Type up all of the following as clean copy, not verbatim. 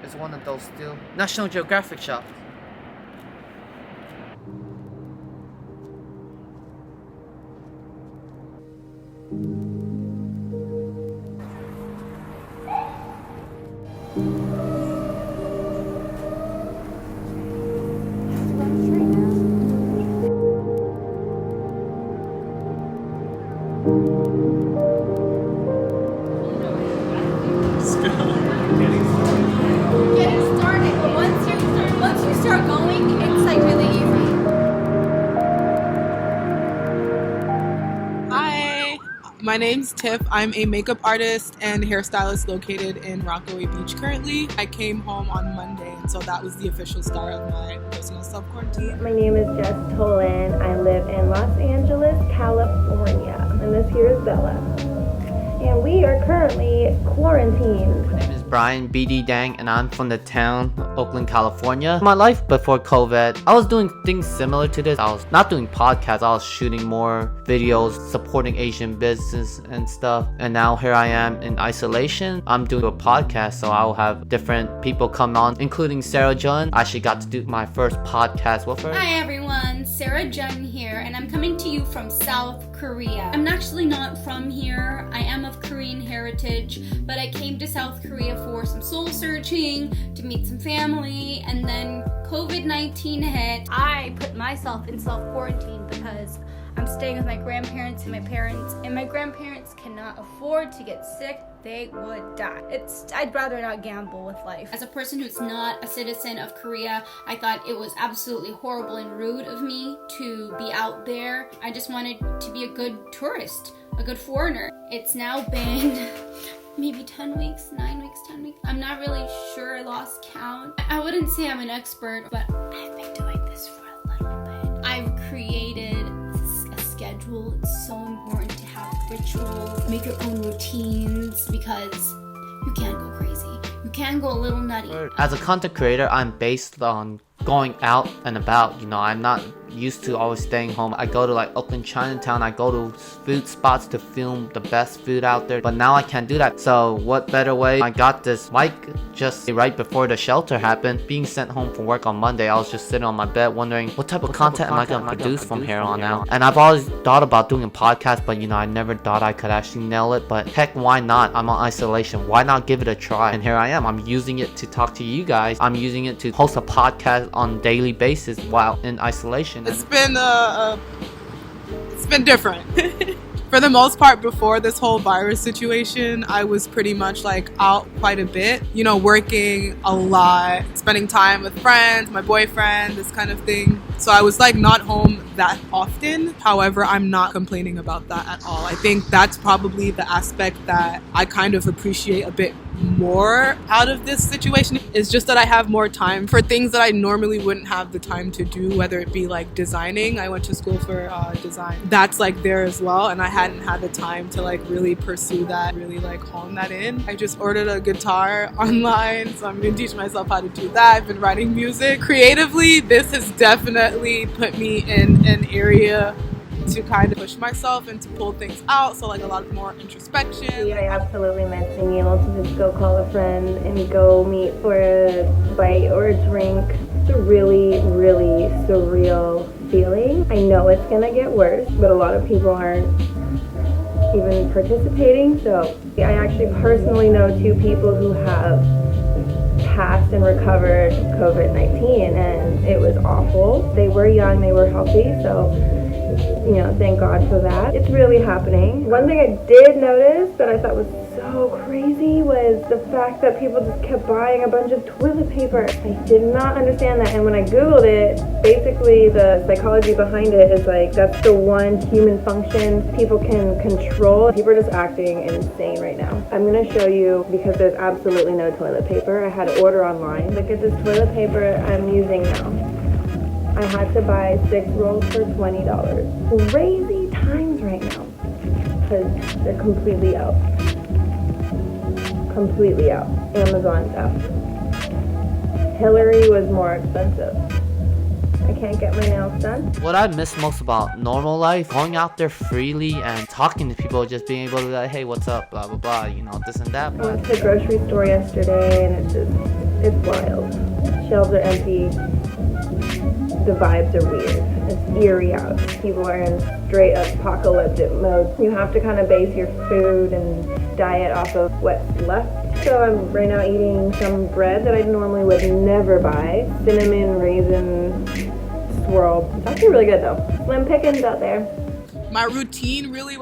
It's one of those still. National Geographic shop. Getting started, but once you start going, it's like really easy. Hi, my name's Tiff. I'm a makeup artist and hairstylist located in Rockaway Beach currently. I came home on Monday, and so that was the official start of my personal self-quarantine. My name is Jess Tolan. I live in Los Angeles, California, and this here is Bella. And we are currently quarantined. My name is Brian BD Dang, and I'm from the town Oakland, California. My life before COVID, I was doing things similar to this. I was not doing podcasts, I was shooting more videos, supporting Asian business and stuff. And now here I am in isolation. I'm doing a podcast, so I'll have different people come on, including Sarah Jun. I actually got to do my first podcast with her. Hi everyone, Sarah Jun here, and I'm coming to you from South Korea. I'm actually not from here. I am of Korean heritage, but I came to South Korea for some soul searching, to meet some family, and then COVID-19 hit. I put myself in self-quarantine because I'm staying with my grandparents and my grandparents cannot afford to get sick. They would die. I'd rather not gamble with life. As a person who's not a citizen of Korea, I thought it was absolutely horrible and rude of me to be out there. I just wanted to be a good tourist, a good foreigner. It's now been maybe 10 weeks, 9 weeks, 10 weeks. I'm not really sure, I lost count. I wouldn't say I'm an expert, but I've been doing this for a little bit. I've created a schedule. It's so important to have rituals, make your own routines, because you can go crazy. You can go a little nutty. As a content creator, I'm based on going out and about. I'm not used to always staying home. I go to like Oakland Chinatown, I go to food spots to film the best food out there, but now I can't do that. So what better way? I got this mic just right before the shelter happened. Being sent home from work on Monday, I was just sitting on my bed wondering what type of content am I gonna produce from here on out. And I've always thought about doing a podcast, but I never thought I could actually nail it. But heck, why not? I'm on isolation, why not give it a try? And here I am. I'm using it to talk to you guys. I'm using it to host a podcast on a daily basis while in isolation. It's been different. For the most part, before this whole virus situation, I was pretty much like out quite a bit, working a lot, spending time with friends, my boyfriend, this kind of thing. So I was like not home that often. However, I'm not complaining about that at all. I think that's probably the aspect that I kind of appreciate a bit more out of this situation. Is just that I have more time for things that I normally wouldn't have the time to do, whether it be like designing. I went to school for design. That's like there as well, and I hadn't had the time to like really pursue that, really like hone that in. I just ordered a guitar online, so I'm gonna teach myself how to do that. I've been writing music. Creatively, this has definitely put me in an area to kind of push myself and to pull things out, so like a lot more introspection. I absolutely miss being able to just go call a friend and go meet for a bite or a drink. It's a really, really surreal feeling. I know it's gonna get worse, but a lot of people aren't even participating. So I actually personally know 2 people who have passed and recovered COVID-19, and it was awful. They were young, they were healthy, so thank God for that. It's really happening. One thing I did notice that I thought was so crazy was the fact that people just kept buying a bunch of toilet paper. I did not understand that, and when I Googled it, basically the psychology behind it is like that's the one human function people can control. People are just acting insane right now. I'm gonna show you, because there's absolutely no toilet paper. I had to order online. Look at this toilet paper I'm using now. I had to buy 6 rolls for $20. Crazy times right now, because they're completely out. Completely out. Amazon's out. Hillary was more expensive. I can't get my nails done. What I miss most about normal life, going out there freely and talking to people, just being able to be like, hey, what's up, blah, blah, blah, this and that. I went to the grocery store yesterday, and it's just It's wild. Shelves are empty. The vibes are weird. It's eerie out. People are in straight apocalyptic mode. You have to kind of base your food and diet off of what's left. So I'm right now eating some bread that I normally would never buy. Cinnamon raisin swirl. It's actually really good though. Slim pickings out there. My routine really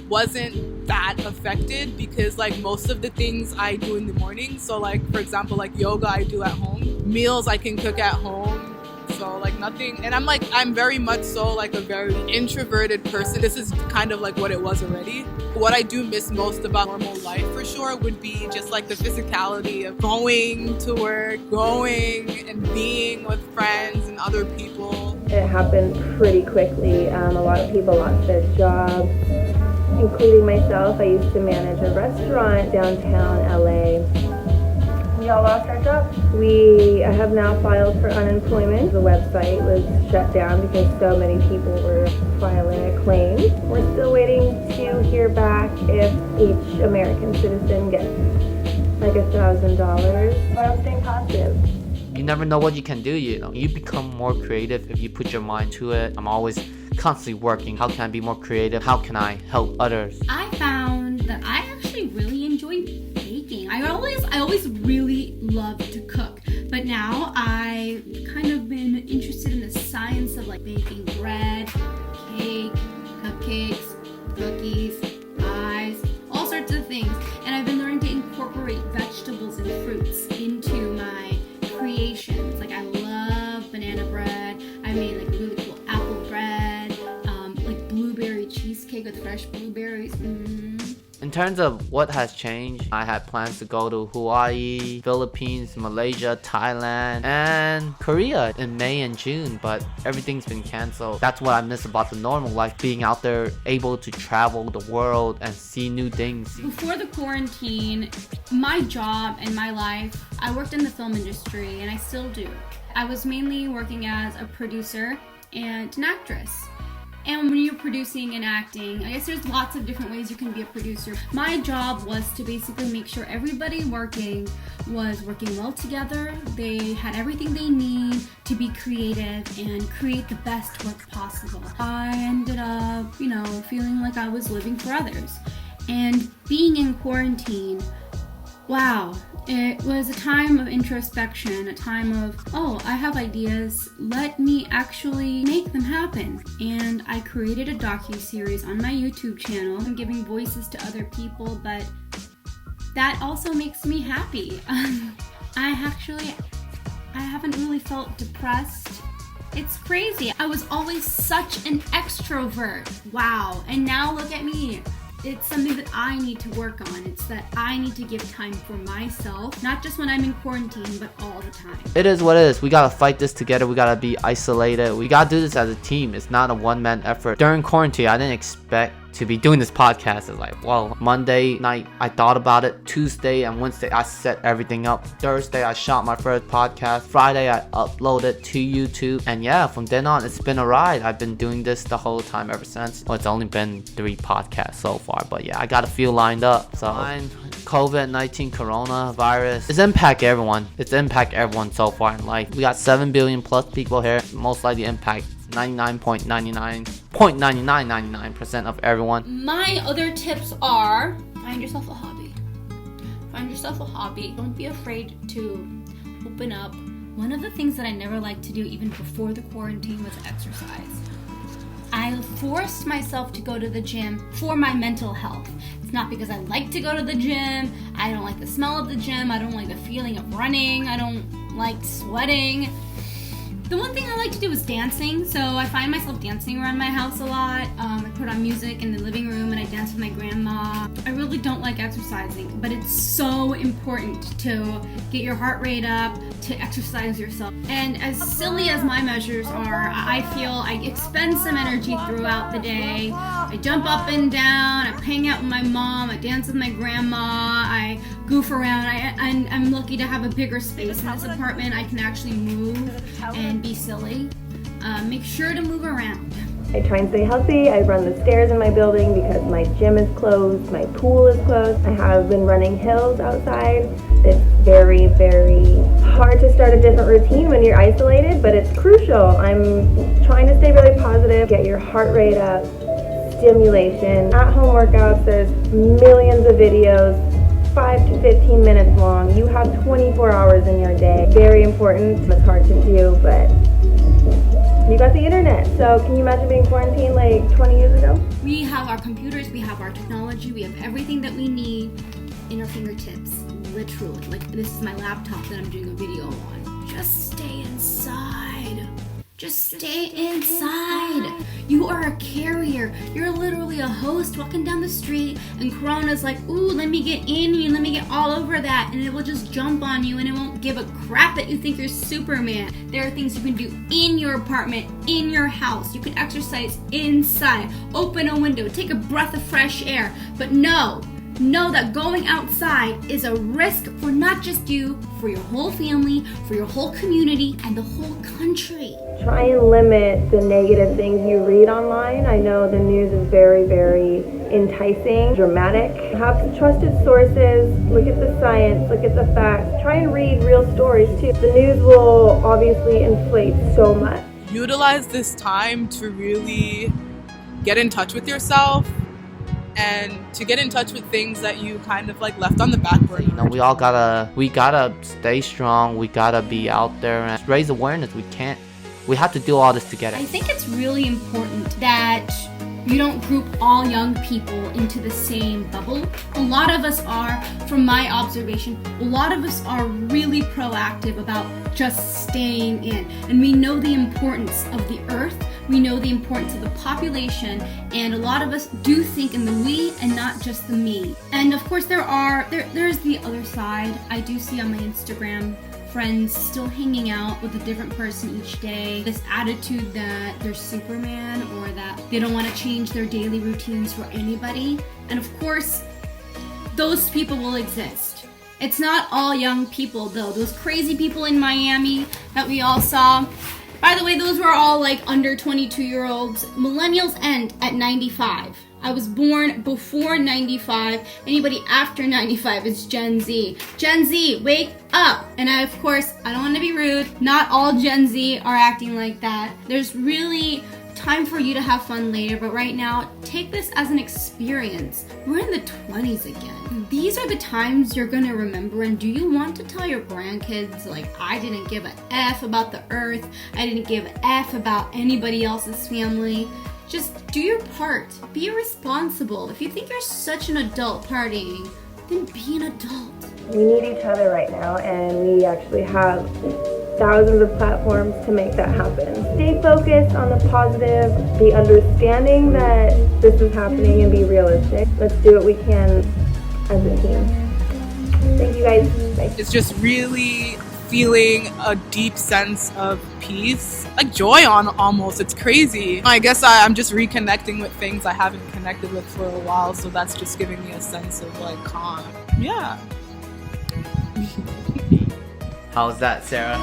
wasn't that affected because like most of the things I do in the morning, so like for example like yoga I do at home, meals I can cook at home, so like nothing. And I'm very much so like a very introverted person. This is kind of like what it was already. What I do miss most about normal life for sure would be just like the physicality of going to work, going and being with friends and other people. It happened pretty quickly. A lot of people lost their jobs, including myself. I used to manage a restaurant downtown LA. We all lost our jobs. We have now filed for unemployment. The website was shut down because so many people were filing a claim. We're still waiting to hear back if each American citizen gets like $1,000. But I'm staying positive. You never know what you can do, you know. You become more creative if you put your mind to it. I'm always constantly working. How can I be more creative? How can I help others? I found that I actually really enjoy baking. I always really loved to cook, but now I've kind of been interested in the science of like baking bread, cake, cupcakes, cookies, pies, all sorts of things. And I've been learning to incorporate vegetables and fruits into my creations. Like I love banana bread. I made like really cool apple bread, like blueberry cheesecake with fresh blueberries. In terms of what has changed, I had plans to go to Hawaii, Philippines, Malaysia, Thailand, and Korea in May and June, but everything's been canceled. That's what I miss about the normal life, being out there, able to travel the world and see new things. Before the quarantine, my job and my life, I worked in the film industry and I still do. I was mainly working as a producer and an actress. And when you're producing and acting, I guess there's lots of different ways you can be a producer. My job was to basically make sure everybody working was working well together. They had everything they need to be creative and create the best work possible. I ended up, feeling like I was living for others. And being in quarantine, wow, it was a time of introspection, a time of, I have ideas, let me actually make them happen. And I created a docu-series on my YouTube channel. I'm giving voices to other people, but that also makes me happy. I haven't really felt depressed. It's crazy. I was always such an extrovert. Wow. And now look at me. It's something that I need to work on. It's that I need to give time for myself, not just when I'm in quarantine, but all the time. It is what it is. We gotta fight this together. We gotta be isolated. We gotta do this as a team. It's not a one-man effort. During quarantine, I didn't expect to be doing this podcast. It's like, well, Monday night I thought about it. Tuesday and Wednesday I set everything up. Thursday I shot my first podcast. Friday I uploaded to YouTube. And yeah, from then on it's been a ride. I've been doing this the whole time ever since. Well, it's only been 3 podcasts so far, but yeah, I got a few lined up. So COVID-19 coronavirus, it's impact everyone. It's impact everyone so far in life. We got 7 billion plus people here. Most likely impact 99.99% of everyone. My other tips are, find yourself a hobby. Find yourself a hobby. Don't be afraid to open up. One of the things that I never liked to do even before the quarantine was exercise. I forced myself to go to the gym for my mental health. It's not because I like to go to the gym. I don't like the smell of the gym. I don't like the feeling of running. I don't like sweating. The one thing I like to do is dancing, so I find myself dancing around my house a lot. I put on music in the living room and I dance with my grandma. I really don't like exercising, but it's so important to get your heart rate up, to exercise yourself. And as silly as my measures are, I feel I expend some energy throughout the day. I jump up and down, I hang out with my mom, I dance with my grandma, I goof around. I'm lucky to have a bigger space in this apartment. I can actually move and be silly. Make sure to move around. I try and stay healthy. I run the stairs in my building because my gym is closed, my pool is closed. I have been running hills outside It's very, very hard to start a different routine when you're isolated, but it's crucial. I'm trying to stay really positive, get your heart rate up, stimulation. At-home workouts, there's millions of videos, 5 to 15 minutes long. You have 24 hours in your day. Very important. It's hard to do, but you got the internet. So can you imagine being quarantined like 20 years ago? We have our computers, we have our technology, we have everything that we need in our fingertips. Literally. Like, this is my laptop that I'm doing a video on. Just stay inside. Just stay inside. You are a carrier. You're literally a host walking down the street, and Corona's like, ooh, let me get in you, let me get all over that, and it will just jump on you, and it won't give a crap that you think you're Superman. There are things you can do in your apartment, in your house. You can exercise inside, open a window, take a breath of fresh air. But know that going outside is a risk for not just you, for your whole family, for your whole community, and the whole country. Try and limit the negative things you read online. I know the news is very, very enticing, dramatic. Have trusted sources, look at the science, look at the facts. Try and read real stories too. The news will obviously inflate so much. Utilize this time to really get in touch with yourself and to get in touch with things that you kind of like left on the back burner. You know, we gotta stay strong. We gotta be out there and raise awareness. We have to do all this together. I think it's really important that you don't group all young people into the same bubble. A lot of us are, from my observation, a lot of us are really proactive about just staying in. And we know the importance of the earth. We know the importance of the population, and a lot of us do think in the we and not just the me. And of course there's the other side. I do see on my Instagram friends still hanging out with a different person each day. This attitude that they're Superman or that they don't want to change their daily routines for anybody. And of course, those people will exist. It's not all young people though. Those crazy people in Miami that we all saw. By the way, those were all like under 22-year-olds. Millennials end at 95. I was born before 95. Anybody after 95 is Gen Z. Gen Z, wake up! And of course, I don't want to be rude. Not all Gen Z are acting like that. There's really time for you to have fun later, but right now, take this as an experience. We're in the 20s again. These are the times you're gonna remember, and do you want to tell your grandkids, like, I didn't give a F about the earth, I didn't give a F about anybody else's family? Just do your part. Be responsible. If you think you're such an adult partying, then be an adult. We need each other right now, and we actually have thousands of platforms to make that happen. Stay focused on the positive, be understanding that this is happening, and be realistic. Let's do what we can as a team. Thank you guys. Bye. It's just really feeling a deep sense of peace, like joy on almost. It's crazy. I guess I'm just reconnecting with things I haven't connected with for a while, so that's just giving me a sense of like calm. Yeah. How's that, Sarah?